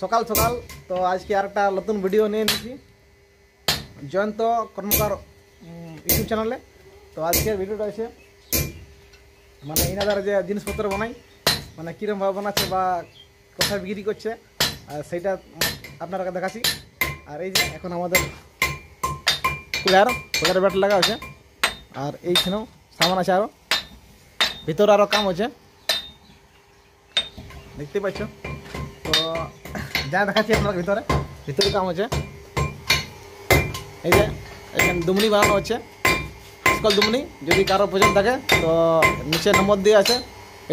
সকাল সকাল তো আজকে আরেকটা নতুন ভিডিও নিয়ে নিয়েছি জয়ন্ত কর্মকার ইউটিউব চ্যানেলে। তো আজকের ভিডিওটা আছে মানে এনাদের যে জিনিসপত্র বানাই মানে কীরকমভাবে বানাচ্ছে বা কোথায় বিক্রি করছে আর সেইটা আপনারা দেখাচ্ছি। আর এই যে এখন আমাদের কুলার ব্যাট লাগা আছে আর এইখানেও সামান আছে, আরও ভিতরে আরও কাম হচ্ছে দেখতে পাচ্ছ। তো যা দেখাচ্ছি আপনার ভিতরে কাম হচ্ছে। এই যে এখানে দুমনি বানানো হচ্ছে, আজকাল দুমনি। যদি কারো প্রয়োজন থাকে তো নিচে নম্বর দিয়ে আছে,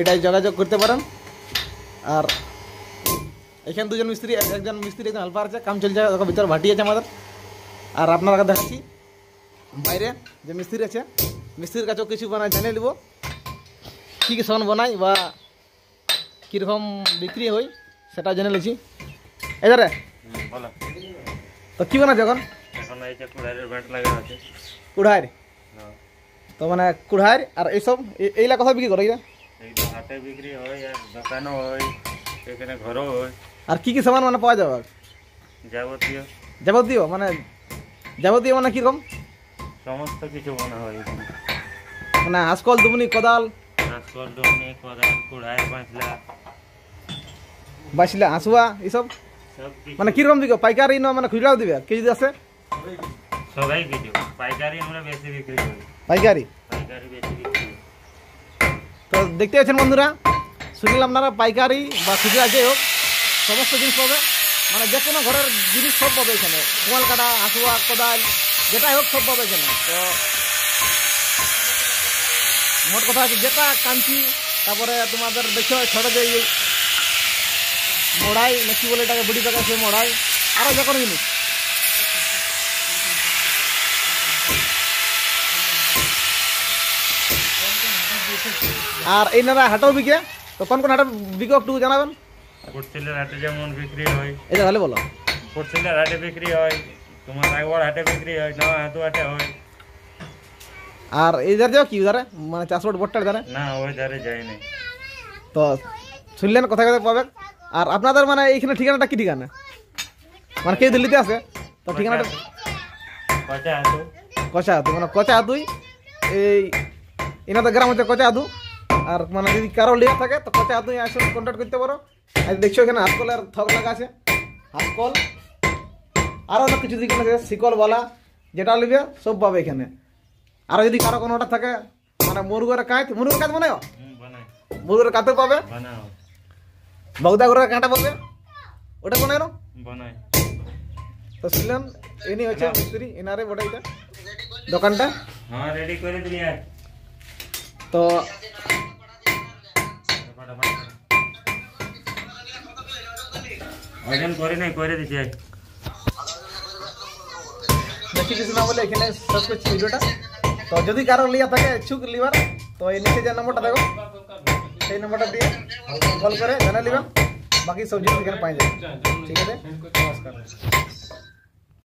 এটাই যোগাযোগ করতে পারেন। আর এখানে দুজন মিস্ত্রি, একজন মিস্ত্রি একজন হেল্পার আছে, কাম চলছে, ভিতরে ভাটি আছে আমাদের। আর আপনারা দেখাচ্ছি বাইরে যে মিস্ত্রি আছে, মিস্ত্রির কাছেও কিছু বানাই জানিয়ে নেব কী কী সামান বানাই বা কীরকম বিক্রি হয় সেটা জেনে নিয়েছি। এবারে তো কী বানাচ্ছে এখন? কুড়াইর তো মানে কুড়াইর আর এইসব এইগুলা কথা বিক্রি করো? হাটে বিক্রি হয় আর দোকানও হয়, এখানে ঘরও হয়। আর কি কি সামান মানে পাওয়া যাবে? যাবতীয় যাবতীয় মানে যাবতীয় মানে কীরকম? সমস্ত কিছু মনে হয় মানে আজকল দুমনি কোদাল, কুড়াই, বাঁচলা হাঁসুয়া এইসব মানে কীরকম দিকে পাইকারি না মানে খুচরাও দিবে? কেজি আছে সবাই কিছু পাইকারি আমরা বেশি বিক্রি করি। পাইকারি বেশি বিক্রি করি। তো দেখতে পাচ্ছেন বন্ধুরা, শুনলাম আপনারা পাইকারি বা খুচরা যে হোক সমস্ত জিনিস পাবে, মানে যে কোনো ঘরের জিনিস সব পাবে এখানে। কোয়াল কাটা, হাঁসুয়া, কোদাল যেটাই হোক সব পাবে এখানে। তো মোট কথা আছে যেটা কাঞ্চি, তারপরে তোমাদের দেখো ছোটো যে মড়াই নাকি বলে এটাকে বুড়ি পাকা, সে মড়াই, আরও যে কোনো জিনিস। আর এই নারা হাটেও বিকে, তো কোন কোন হাটে বিকে একটু জানাবেন? কোটশিলের হাটে যেমন বিক্রি হয়, এটা ভালো বলো। কোটশিলের হাটে বিক্রি হয়, তোমার রায়গড় হাটে বিক্রি হয়, নয়া হাটু হাটে হয়। আর এই ধারে যাও কি ধারে মানে চাষবাট বটটার ধারে? না, ওই ধারে যায়নি। তো শুনলেন কোথায় কোথায় পাবে। আর আপনাদের মানে এইখানে ঠিকানাটা কি ঠিকানা? মানে কেউ দিল্লিতে আছে তো ঠিকানাটা কচা হাতু, মানে কচা হাতুই এই এনাদের গ্রাম হচ্ছে কচা হাতু। আর মানে যদি কারো লিয়া থাকে তো কচা হাতুই আসলে কন্ট্যাক্ট করতে পারো। আর দেখছো এখানে হাতকলের থক লাগা আছে, হাতকল আরও অনেক কিছু দিকে আছে, শিকলওয়ালা যেটা লিবে সব পাবে এখানে। আর যদি কারো কোনোটা থাকে মানে মুরগের কাঁচ বানায়, মুরগের কাঁতেও পাবে, বগদা ঘরের কাঁটা পাবে, ওটা বানায় বানায়। তো শুনলেন ইনি হচ্ছে মিস্ত্রি, এনারে বটে এটা দোকানটা। হ্যাঁ, রেডি করে দিলি। তো ওজন করে নাই, করে দিছি। বেশি কিছু না বলে এখানে শেষ করছি ভিডিওটা। তো যদি কারো লিয়া থাকে ইচ্ছুক লিবার তো এই নিচে যে নম্বরটা দেখো সেই নম্বরটা দিয়ে কল করে জানা নেবেন, বাকি সব জিনিস এখানে পাই যাবে। ঠিক আছে, নমস্কার।